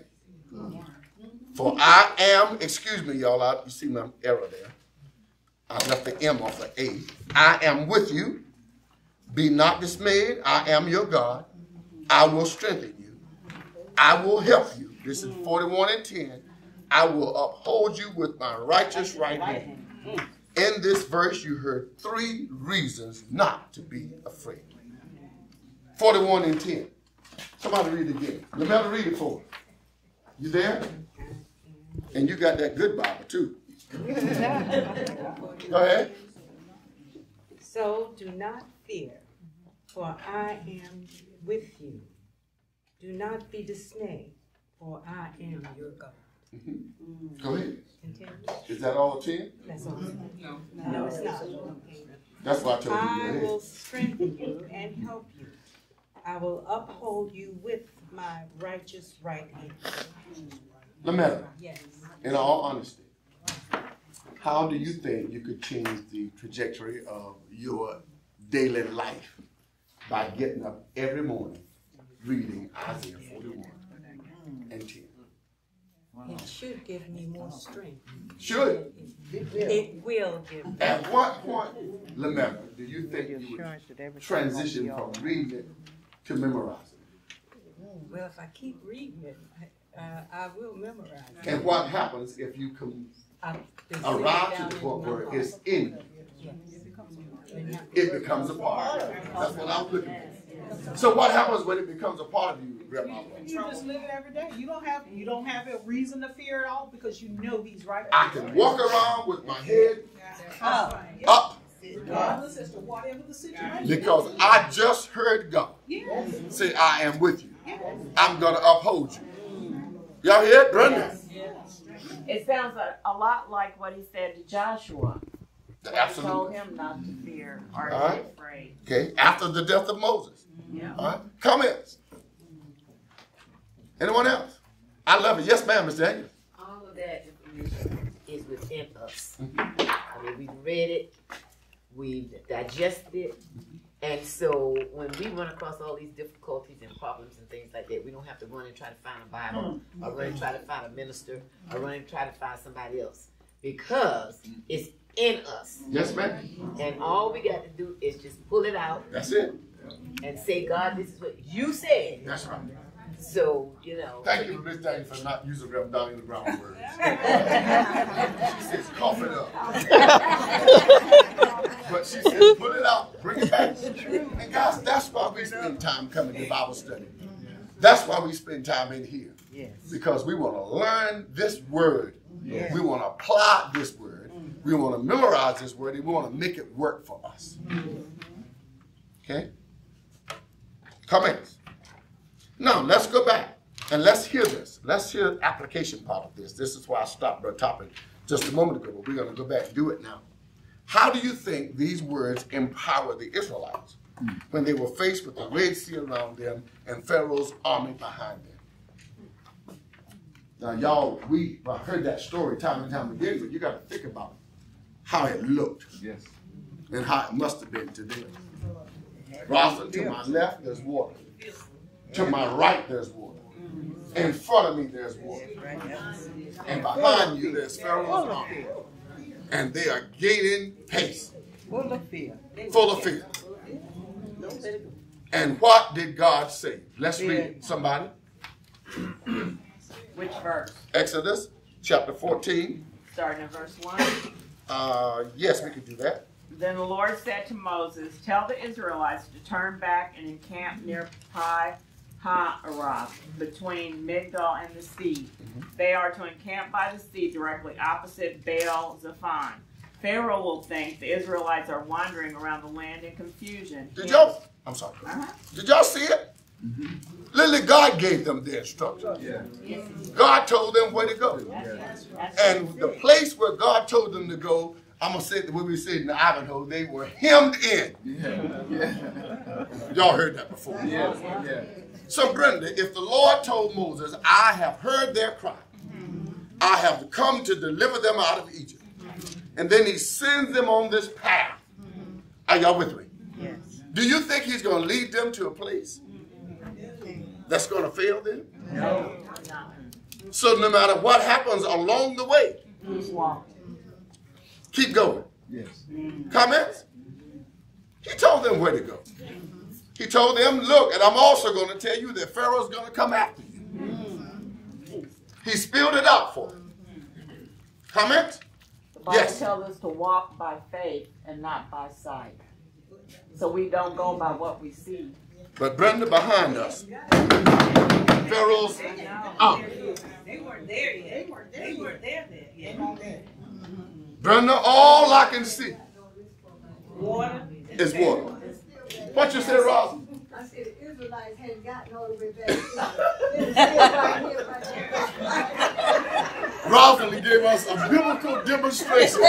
[SPEAKER 1] For I am, excuse me, y'all, you see my error there. I left the M off the A. I am with you. Be not dismayed. I am your God. I will strengthen you. I will help you. This is 41 and 10. I will uphold you with my righteous right hand. In this verse, you heard 3 reasons not to be afraid. 41 and 10. Somebody read it again. Lamella, read it for us. You there? And you got that good Bible, too. Go ahead.
[SPEAKER 20] So do not fear, for I am with you. Do not be dismayed, for I am your God.
[SPEAKER 1] Go ahead. Is that all 10?
[SPEAKER 20] That's all. No, it's not.
[SPEAKER 1] That's why I told you.
[SPEAKER 20] I will strengthen you and help you. I will uphold you with my righteous right hand.
[SPEAKER 1] Lamella,
[SPEAKER 20] Yes.
[SPEAKER 1] in all honesty, how do you think you could change the trajectory of your daily life by getting up every morning reading Isaiah 41 and 10?
[SPEAKER 20] It should give me more strength.
[SPEAKER 1] Should?
[SPEAKER 20] It will give me.
[SPEAKER 1] At what point, Lamella, do you think you would transition from reading it to memorizing it?
[SPEAKER 20] Well, if I keep reading it, I will memorize it.
[SPEAKER 1] And what happens if you arrive to the point where it's in you? It becomes a part of you. That's what I'm looking for. So what happens when it becomes a part of you, Grandma?
[SPEAKER 14] You just live it every day. You don't have a reason to fear at all because you know he's right.
[SPEAKER 1] I can walk around with my head up.
[SPEAKER 14] Regardless as to whatever the situation.
[SPEAKER 1] Because I just heard God say, I am with you. I'm going to uphold you. Y'all hear it, Brenda?
[SPEAKER 2] It sounds a lot like what he said to Joshua.
[SPEAKER 1] Absolutely.
[SPEAKER 2] He told him not to fear or
[SPEAKER 1] All
[SPEAKER 2] be
[SPEAKER 1] right.
[SPEAKER 2] afraid.
[SPEAKER 1] Okay, after the death of Moses.
[SPEAKER 2] Yeah.
[SPEAKER 1] All right, comments? Anyone else? I love it. Yes, ma'am, Mr. Daniels.
[SPEAKER 10] All of that information is within us. I mean, we've read it, we've digested it, And so when we run across all these difficulties and problems and things like that, we don't have to run and try to find a Bible, or run and try to find a minister, or run and try to find somebody else, because it's in us.
[SPEAKER 1] Yes, ma'am.
[SPEAKER 10] And all we got to do is just pull it out.
[SPEAKER 1] That's it.
[SPEAKER 10] And say, God, this is what you said.
[SPEAKER 1] That's right.
[SPEAKER 10] So, you know.
[SPEAKER 1] Thank you, Miss Daniel, for not using Reverend Donnie Brown words. She says, cough it up. But she says, put it out, bring it back. And guys, that's why we spend time coming to Bible study. That's why we spend time in here.
[SPEAKER 3] Yes.
[SPEAKER 1] Because we want to learn this word.
[SPEAKER 3] Yes.
[SPEAKER 1] We want to apply this word. We want to memorize this word, and we want to make it work for us. Okay? Comments? Now, let's go back and let's hear this. Let's hear the application part of this. This is why I stopped the topic just a moment ago, but we're going to go back and do it now. How do you think these words empower the Israelites when they were faced with the Red Sea around them and Pharaoh's army behind them? Now, y'all, we heard that story time and time again, but you got to think about how it looked.
[SPEAKER 18] Yes.
[SPEAKER 1] And how it must have been to them. Rosalind, to my left, there's water. To my right, there's water. In front of me, there's water. And behind you, there's Pharaoh's army. And they are gaining pace.
[SPEAKER 3] Full of fear.
[SPEAKER 1] Full of fear. And what did God say? Let's read it. Somebody.
[SPEAKER 2] Which verse?
[SPEAKER 1] Exodus chapter 14.
[SPEAKER 2] Starting at verse 1.
[SPEAKER 1] Yes, we could do that.
[SPEAKER 2] Then the Lord said to Moses, tell the Israelites to turn back and encamp near Pi-Hahiroth, between Migdol and the sea. They are to encamp by the sea directly opposite Baal-Zephon. Pharaoh will think the Israelites are wandering around the land in confusion.
[SPEAKER 1] Did y'all? I'm sorry. Did y'all see it? Literally, God gave them the instructions. God told them where to go. And the place where God told them to go, I'm going to say what we said in Ivanhoe, they were hemmed in. Y'all heard that before. So, Brenda, if the Lord told Moses, I have heard their cry, I have come to deliver them out of Egypt, and then he sends them on this path. Are y'all with me?
[SPEAKER 3] Yes.
[SPEAKER 1] Do you think he's going to lead them to a place that's going to fail them?
[SPEAKER 2] No.
[SPEAKER 1] So no matter what happens along the way, keep going.
[SPEAKER 18] Yes.
[SPEAKER 1] Comments? He told them where to go. He told them, look, and I'm also going to tell you that Pharaoh's going to come after you. He spilled it out for them. Comments?
[SPEAKER 21] The Bible
[SPEAKER 1] Yes.
[SPEAKER 21] tells us to walk by faith and not by sight. So we don't go by what we see.
[SPEAKER 1] But Brenda, behind us, Pharaoh's army.
[SPEAKER 5] They weren't there yet. They weren't there yet.
[SPEAKER 1] Brenda, all I can see
[SPEAKER 5] Water.
[SPEAKER 1] is water. What you say, Ross?
[SPEAKER 8] I said the Israelites hadn't gotten all the way back.
[SPEAKER 1] Rosalind gave us a biblical demonstration.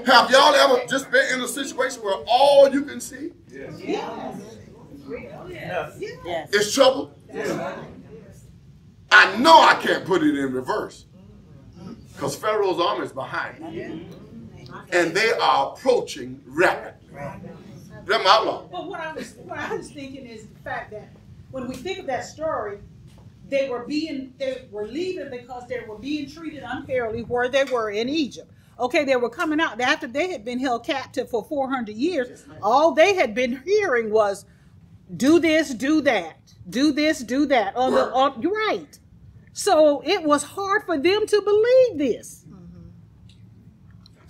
[SPEAKER 1] Have y'all ever just been in a situation where all you can see is trouble? I know I can't put it in reverse because Pharaoh's army is behind me. And they are approaching rapidly. Them outlaws.
[SPEAKER 14] But what I was thinking is the fact that when we think of that story, they were leaving because they were being treated unfairly
[SPEAKER 7] where they were in Egypt. Okay, they were coming out after they had been held captive for 400 years. All they had been hearing was, do this, do that. Do this, do that. You're right. So it was hard for them to believe this.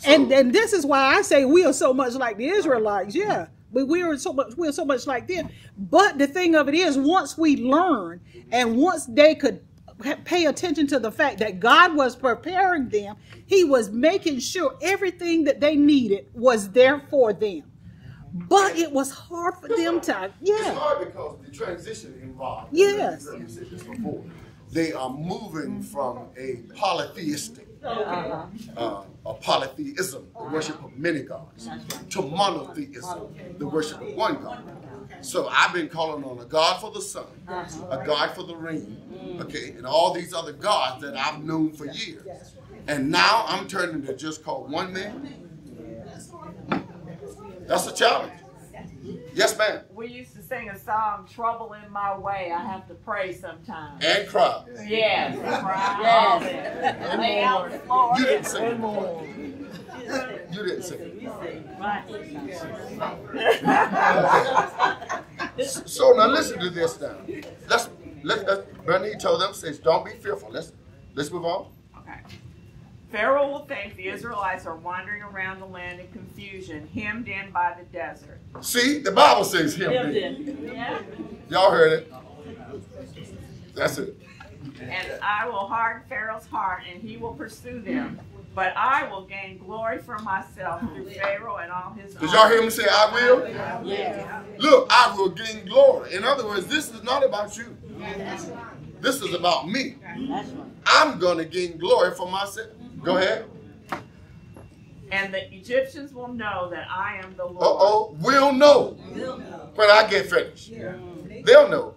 [SPEAKER 7] And this is why I say we are so much like the Israelites. Yeah, but we're so much like them. But the thing of it is, once we learn and once they could pay attention to the fact that God was preparing them, he was making sure everything that they needed was there for them. But it was hard for them to,
[SPEAKER 1] It's hard because the transition involved.
[SPEAKER 7] Yes.
[SPEAKER 1] I've said this before. They are moving from a polytheistic, a polytheism, the worship of many gods, to monotheism, the worship of one God. So I've been calling on a God for the sun, a God for the rain, okay, and all these other gods that I've known for years. And now I'm turning to just call one man. That's a challenge. Yes, ma'am.
[SPEAKER 2] We used to sing a song, "Trouble in My Way." I have to pray sometimes.
[SPEAKER 1] And cry.
[SPEAKER 2] Yes, cry. Yes. Lay out the floor.
[SPEAKER 1] You didn't sing it. You didn't sing it. So now listen to this now. Let's Bernie told them, says, don't be fearful. Let's move on.
[SPEAKER 2] Okay. Pharaoh will think the Israelites are wandering around the land in confusion, hemmed in by the desert.
[SPEAKER 1] See, the Bible says hemmed in.
[SPEAKER 2] Yeah.
[SPEAKER 1] Y'all heard it. That's it.
[SPEAKER 2] And I will harden Pharaoh's heart, and he will pursue them. But I will gain glory for myself through Pharaoh and all his army.
[SPEAKER 1] Did y'all hear me say, I will?
[SPEAKER 2] Yeah.
[SPEAKER 1] Look, I will gain glory. In other words, this is not about you. This is about me. I'm going to gain glory for myself. Go ahead.
[SPEAKER 2] And the Egyptians will know that I am the Lord.
[SPEAKER 1] Uh-oh. We'll know when I get finished. They'll know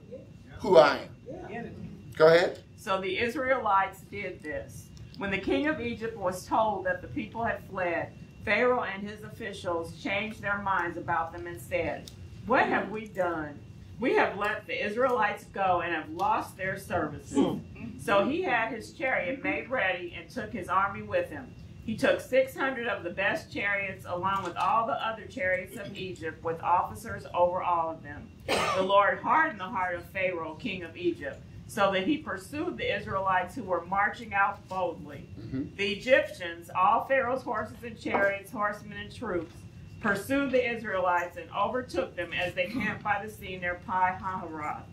[SPEAKER 1] who I am. Go ahead.
[SPEAKER 2] So the Israelites did this. When the king of Egypt was told that the people had fled, Pharaoh and his officials changed their minds about them and said, "What have we done? We have let the Israelites go and have lost their services." So he had his chariot made ready and took his army with him. He took 600 of the best chariots along with all the other chariots of Egypt with officers over all of them. The Lord hardened the heart of Pharaoh, king of Egypt, so that he pursued the Israelites who were marching out boldly. The Egyptians, all Pharaoh's horses and chariots, horsemen and troops, pursued the Israelites and overtook them as they camped by the sea near Pi Hahiroth,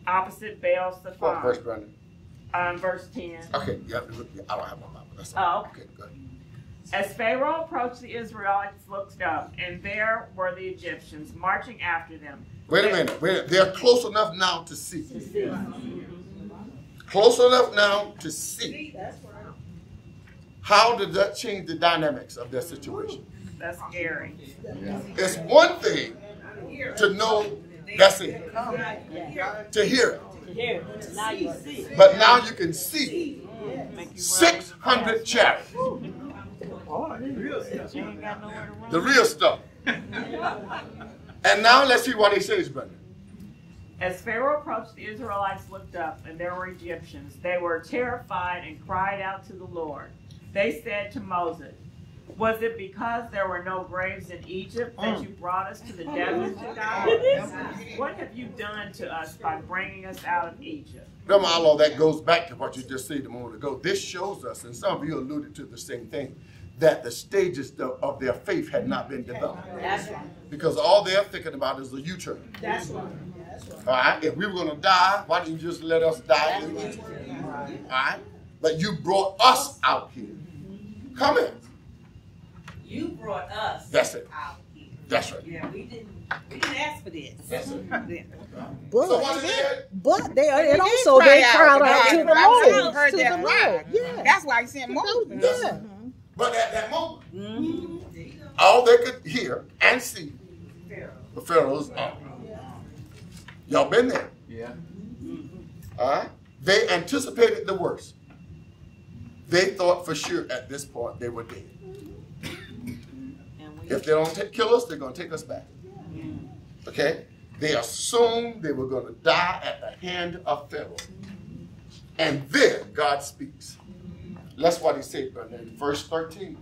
[SPEAKER 2] opposite Baal Zephon.
[SPEAKER 1] What verse, Brandon?
[SPEAKER 2] Verse 10.
[SPEAKER 1] Okay, yeah, I don't have my Bible. That's
[SPEAKER 2] all.
[SPEAKER 1] Okay, good.
[SPEAKER 2] As Pharaoh approached, the Israelites looked up, and there were the Egyptians marching after them.
[SPEAKER 1] Wait a minute. They're close enough now to see. Close enough now to see. How did that change the dynamics of their situation?
[SPEAKER 2] That's scary.
[SPEAKER 1] It's one thing to know that's it. To hear it.
[SPEAKER 19] Now you see.
[SPEAKER 1] But now you can see 600 chariots. The real stuff. And now let's see what he says, brother.
[SPEAKER 2] As Pharaoh approached, the Israelites looked up, and there were Egyptians. They were terrified and cried out to the Lord. They said to Moses, "Was it because there were no graves in Egypt that you brought us to the desert to die? What have you done to us by bringing us out of Egypt?"
[SPEAKER 1] Remember, Allah, that goes back to what you just said a moment ago. This shows us, and some of you alluded to the same thing, that the stages of their faith had not been developed.
[SPEAKER 2] That's right.
[SPEAKER 1] Because all they're thinking about is a U-turn.
[SPEAKER 2] That's right.
[SPEAKER 1] All right? If we were going to die, why didn't you just let us die in Egypt? All right? But you brought us out here. Come in.
[SPEAKER 20] You brought us
[SPEAKER 1] That's it.
[SPEAKER 20] out here.
[SPEAKER 1] That's right.
[SPEAKER 20] Yeah, we didn't ask for this.
[SPEAKER 1] That's it.
[SPEAKER 7] But they also cried out to the Lord.
[SPEAKER 4] Heard
[SPEAKER 7] To
[SPEAKER 4] that
[SPEAKER 7] the
[SPEAKER 4] cry.
[SPEAKER 7] Lord. Yeah.
[SPEAKER 4] That's why he sent Moses.
[SPEAKER 7] Yeah.
[SPEAKER 1] But at that moment, all they could hear and see the Pharaoh's army. Y'all been there?
[SPEAKER 18] Yeah.
[SPEAKER 1] All right? They anticipated the worst. They thought for sure at this point they were dead. If they don't kill us, they're going to take us back. Okay? They assumed they were going to die at the hand of Pharaoh. And then God speaks. That's what he said, brother, in verse 13.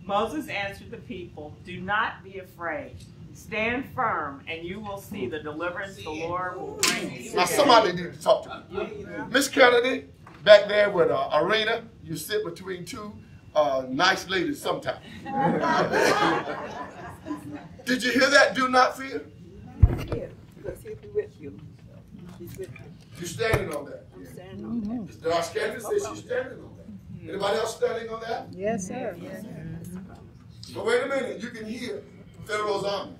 [SPEAKER 2] Moses answered the people, "Do not be afraid. Stand firm, and you will see the deliverance the Lord will bring you."
[SPEAKER 1] Now, somebody need to talk to me. Miss Kennedy, back there with Arena, you sit between two nice ladies sometimes. Did you hear that? Do not fear. You're standing on that.
[SPEAKER 7] I'm standing on that.
[SPEAKER 1] Our schedule says she's standing on that. Anybody else standing on that?
[SPEAKER 7] Yes, sir.
[SPEAKER 1] But wait a minute. You can hear Pharaoh's army.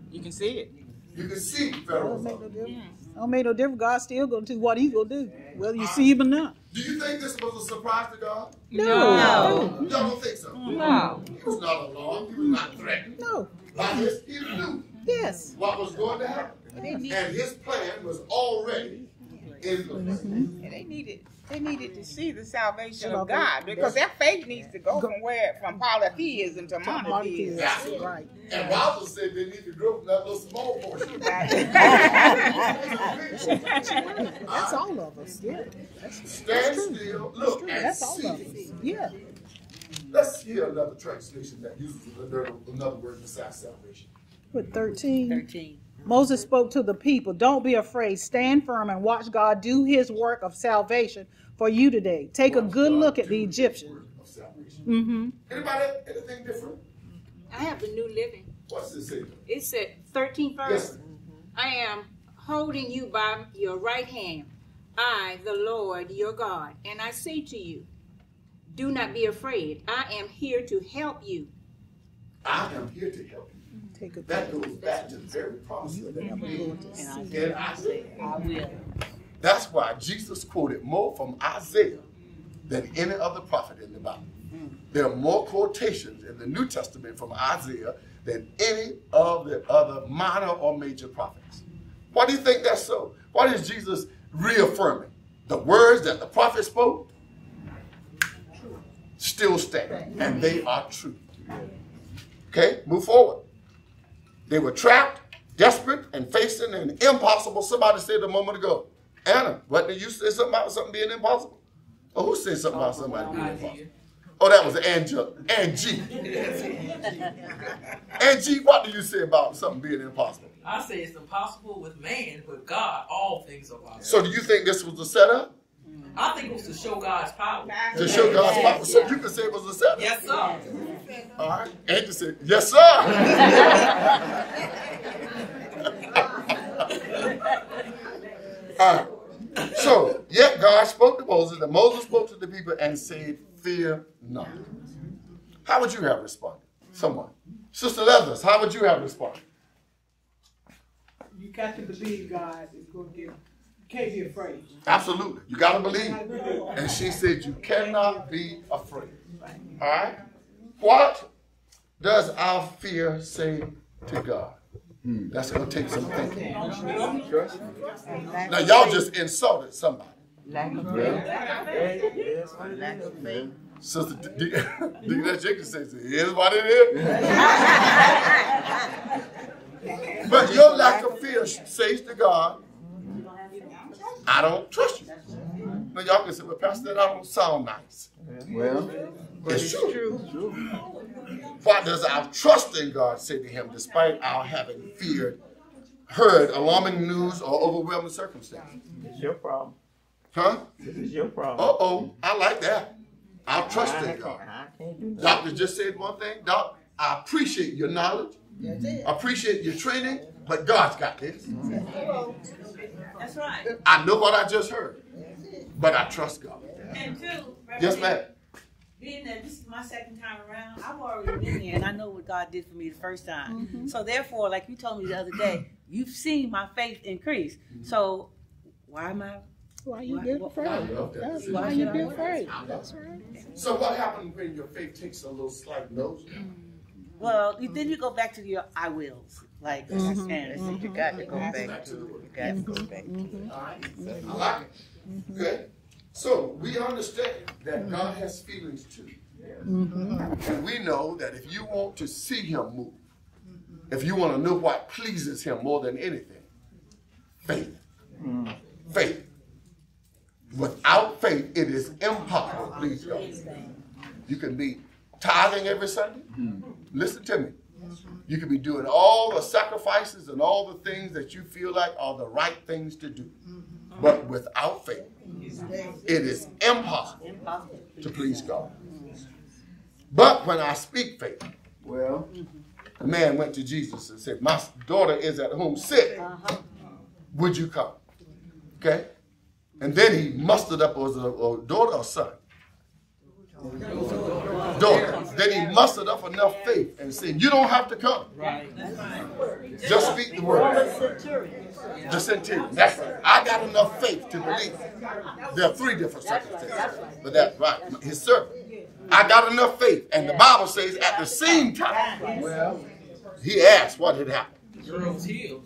[SPEAKER 4] You can see it.
[SPEAKER 1] You can see Pharaoh's army.
[SPEAKER 7] Don't make no difference. God's still going to do what he's going to do, whether you see him or not.
[SPEAKER 1] Do you think this was a surprise to God?
[SPEAKER 7] No.
[SPEAKER 1] Y'all don't think so?
[SPEAKER 7] No.
[SPEAKER 1] He was not alarmed. He was not threatened.
[SPEAKER 7] No.
[SPEAKER 1] By this, he knew
[SPEAKER 7] Yes.
[SPEAKER 1] what was going to happen. And his plan was already
[SPEAKER 4] And they needed to see the salvation of God, because their faith needs to go from polytheism to monotheism.
[SPEAKER 1] That's right. And Bible said they need to grow from that little small portion.
[SPEAKER 7] That's all of us. Yeah.
[SPEAKER 1] Stand still, look, and
[SPEAKER 7] that's all
[SPEAKER 1] see.
[SPEAKER 7] of us. Yeah.
[SPEAKER 1] Let's hear another translation that uses another word besides salvation.
[SPEAKER 7] With 13. Moses spoke to the people, don't be afraid, stand firm and watch God do his work of salvation for you today. Take a good look at the Egyptians.
[SPEAKER 1] Anybody, anything different?
[SPEAKER 17] I have the New Living.
[SPEAKER 1] What's this say?
[SPEAKER 17] It said, 13th verse.
[SPEAKER 1] Yes.
[SPEAKER 17] I am holding you by your right hand, I, the Lord your God, and I say to you, do not be afraid. I am here to help you.
[SPEAKER 1] I am here to help you. That goes back to the very promise of that and I will. That's why Jesus quoted more from Isaiah than any other prophet in the Bible. There are more quotations in the New Testament from Isaiah than any of the other minor or major prophets. Why do you think that's so? Why is Jesus reaffirming the words that the prophet spoke? Still stand, and they are true. Okay, move forward. They were trapped, desperate, and facing an impossible. Somebody said a moment ago, Anna, what did you say something about something being impossible? Oh, who said something about somebody being impossible? Oh, that was Angie. Angie, what do you say about something being impossible?
[SPEAKER 15] I say it's impossible with man, with God, all things are possible.
[SPEAKER 1] So do you think this was a setup?
[SPEAKER 15] I think it was to show God's power.
[SPEAKER 1] To show God's power. So you can say it was a setup.
[SPEAKER 15] Yes, sir.
[SPEAKER 1] All right. Angie said, yes, sir. All right. So, yet God spoke to Moses, and Moses spoke to the people and said, fear not. How would you have responded? Someone. Sister Leathers, how would you have responded?
[SPEAKER 14] You got to believe God is going to give. You can't be afraid.
[SPEAKER 1] Absolutely. You got to believe. And she said, you cannot be afraid. All right? What does our fear say to God? That's going to take some thinking. Now, y'all just insulted somebody.
[SPEAKER 3] Lack of faith. Lack of faith.
[SPEAKER 1] Sister Deaconess Jenkins says, here's what it is. But your lack of fear says to God, I don't trust you. Now, y'all can say, well, Pastor, that don't sound nice.
[SPEAKER 18] Well,
[SPEAKER 1] it's true. What does our trust in God say to him, despite our having heard alarming news or overwhelming circumstances?
[SPEAKER 3] It's your problem.
[SPEAKER 1] Huh?
[SPEAKER 3] This is your problem.
[SPEAKER 1] Uh-oh, I like that. I'll trust in God. Doctor just said one thing. Doc, I appreciate your knowledge. I appreciate your training, but God's got this.
[SPEAKER 9] That's right.
[SPEAKER 1] I know what I just heard, but I trust God.
[SPEAKER 9] And two,
[SPEAKER 1] Yes, ma'am.
[SPEAKER 9] being that this is my second time around, I've already been here and I know what God did for me the first time. So therefore, like you told me the other day, you've seen my faith increase. So why am I?
[SPEAKER 7] Why you being afraid? That's why you being afraid. That's right.
[SPEAKER 1] So what happens when your faith takes a little slight nose?
[SPEAKER 9] Well, then you go back to your I wills. Like,
[SPEAKER 3] You got to go back to it. You got to go back to it.
[SPEAKER 1] I like it. Okay. So we understand that God has feelings too. And we know that if you want to see him move, if you want to know what pleases him more than anything, faith. Faith. Without faith, it is impossible to please God. You can be tithing every Sunday. Listen to me. You can be doing all the sacrifices and all the things that you feel like are the right things to do. But without faith, it is impossible to please God. But when I speak faith,
[SPEAKER 18] well,
[SPEAKER 1] the man went to Jesus and said, my daughter is at home sick. Would you come? Okay? And then he mustered up, was a daughter or son? Daughter. Then he mustered up enough faith and said, you don't have to come. Just speak the word. The centurion. That's right. I got enough faith to believe. There are three different circumstances. But that's right. His servant. I got enough faith. And the Bible says at the same time, he asked what had happened.
[SPEAKER 15] The girl was healed.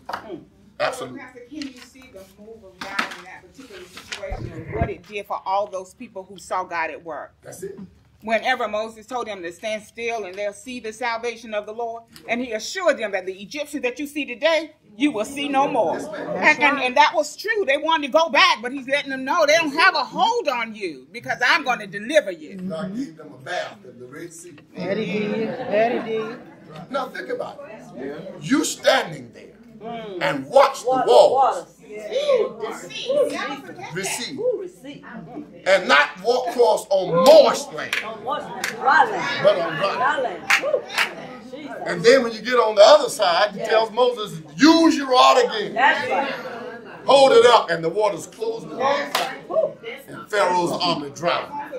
[SPEAKER 1] Absolutely.
[SPEAKER 4] Pastor, can you see the move of God in that particular situation and what it did for all those people who saw God at work?
[SPEAKER 1] That's it.
[SPEAKER 4] Whenever Moses told them to stand still and they'll see the salvation of the Lord, and he assured them that the Egyptians that you see today, you will see no more. And that was true. They wanted to go back, but he's letting them know they don't have a hold on you because I'm going to deliver you.
[SPEAKER 1] God gave them a bath in the Red Sea.
[SPEAKER 7] That he did. That he did.
[SPEAKER 1] Now think about it. You standing there and watch the walls receive. And not walk across on moist land, but on dry land. And then when you get on the other side, he tells Moses, use your rod again. Hold it up, and the waters closed on the side. And Pharaoh's army drowned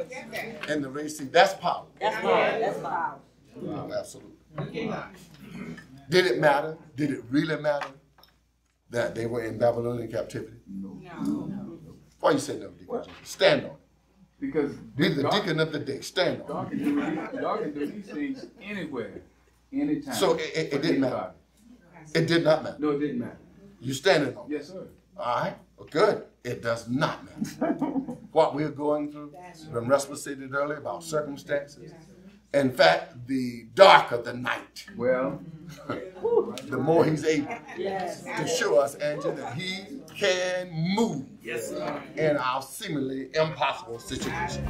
[SPEAKER 1] in the Red Sea. That's power.
[SPEAKER 19] That's power. That's power.
[SPEAKER 1] Absolutely. Did it matter? Did it really matter that they were in Babylonian captivity? No. Why you say no, Deacon? Stand on it.
[SPEAKER 18] Because
[SPEAKER 1] be the deacon of the day. Stand on
[SPEAKER 18] God can do these things anywhere, anytime.
[SPEAKER 1] So it didn't matter. It did not matter.
[SPEAKER 18] No, it didn't matter.
[SPEAKER 1] You standing on it?
[SPEAKER 18] Yes, sir.
[SPEAKER 1] All right. Well, good. It does not matter. What we're going through, when Russ was stated earlier about circumstances. In fact, the darker the night, well, the more he's able to show us, Angela, that he can move in our seemingly impossible situation.